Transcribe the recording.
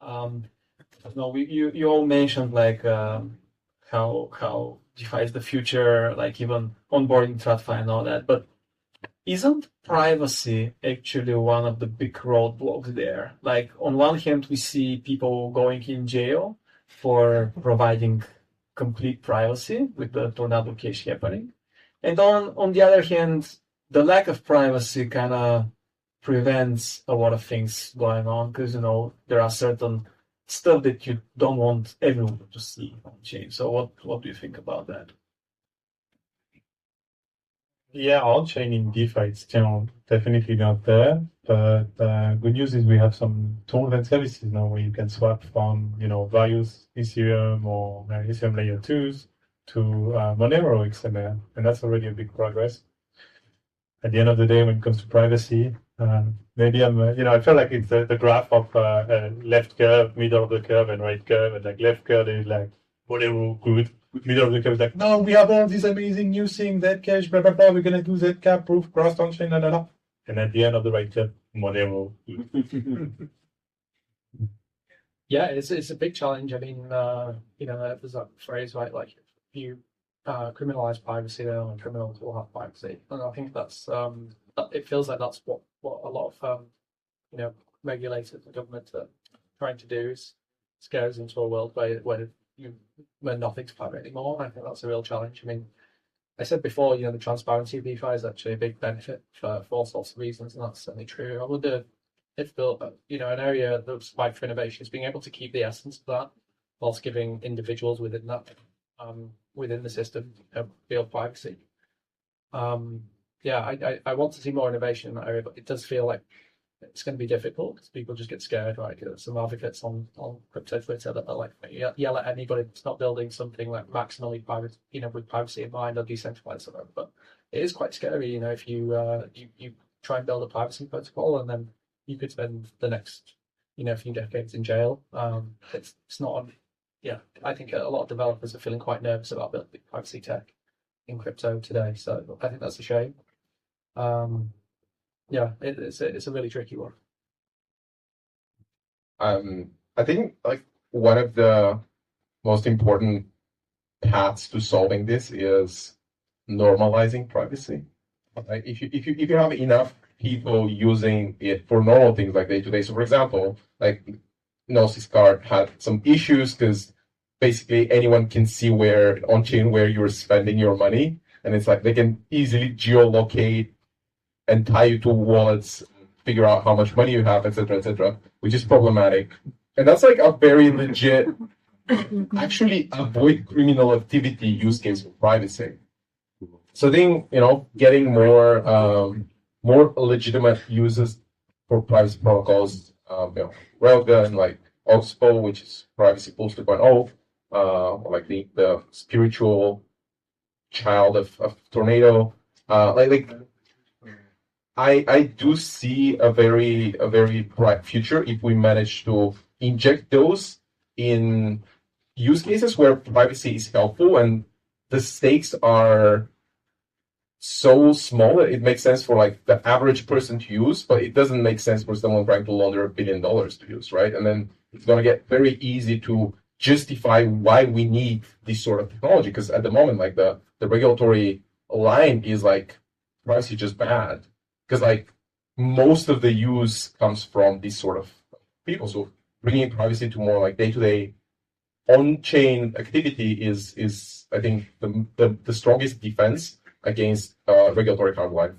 No, you all mentioned like how DeFi is the future, like even onboarding TradFi and all that. But isn't privacy actually one of the big roadblocks there? Like on one hand, we see people going in jail for providing complete privacy with the tornado case happening, and on the other hand, the lack of privacy kind of prevents a lot of things going on because there are certain stuff that you don't want everyone to see on chain. So what do you think about that? Yeah, on chain in DeFi it's still definitely not there, but good news is we have some tools and services now where you can swap from various Ethereum or Ethereum layer 2s to Monero XML, and that's already a big progress. At the end of the day, when it comes to privacy, maybe I feel like it's the graph of left curve, middle of the curve, and right curve. And like left curve is like Monero good. Middle of the curve is like, no, we have all these amazing new things, Zcash, blah, blah, blah. We're going to do Zcash, proof, cross on chain, blah, blah, blah. And at the end of the right curve, Monero. Yeah, it's a big challenge. I mean, there's that phrase, right? Like, if you criminalize privacy, then only criminals will have privacy. And I think that's it feels like that's what a lot of regulators and government are trying to do is scare us into a world where nothing's private anymore. I think that's a real challenge. I mean, I said before, the transparency of DeFi is actually a big benefit for all sorts of reasons, and that's certainly true. I wonder if an area that's ripe for innovation is being able to keep the essence of that whilst giving individuals within that within the system real privacy. I want to see more innovation in that area, but it does feel like it's going to be difficult because people just get scared, right? There's some advocates on crypto Twitter that are like, yell at anybody that's not building something like maximally private, with privacy in mind or decentralized. But it is quite scary, if you try and build a privacy protocol and then you could spend the next, few decades in jail. It's not. I think a lot of developers are feeling quite nervous about building privacy tech in crypto today. So I think that's a shame. It's a really tricky one. I think like one of the most important paths to solving this is normalizing privacy. Right? If you have enough people using it for normal things like day-to-day. So for example, like Gnosis card had some issues because basically anyone can see where on-chain where you're spending your money. And it's like they can easily geolocate and tie you to wallets, figure out how much money you have, etc., which is problematic. And that's like a very legit, actually avoid criminal activity use case for privacy. So I think, getting more legitimate uses for privacy protocols, Railgun, like Oxbow, which is Privacy Pools 2.0, or like the spiritual child of Tornado. I do see a very bright future if we manage to inject those in use cases where privacy is helpful and the stakes are so small that it makes sense for like the average person to use, but it doesn't make sense for someone trying to launder $1 billion to use, right? And then it's going to get very easy to justify why we need this sort of technology, because at the moment, like the regulatory line is like privacy is just bad, because like most of the use comes from this sort of people. So bringing privacy to more like day-to-day on-chain activity is I think the strongest defense against regulatory hardline.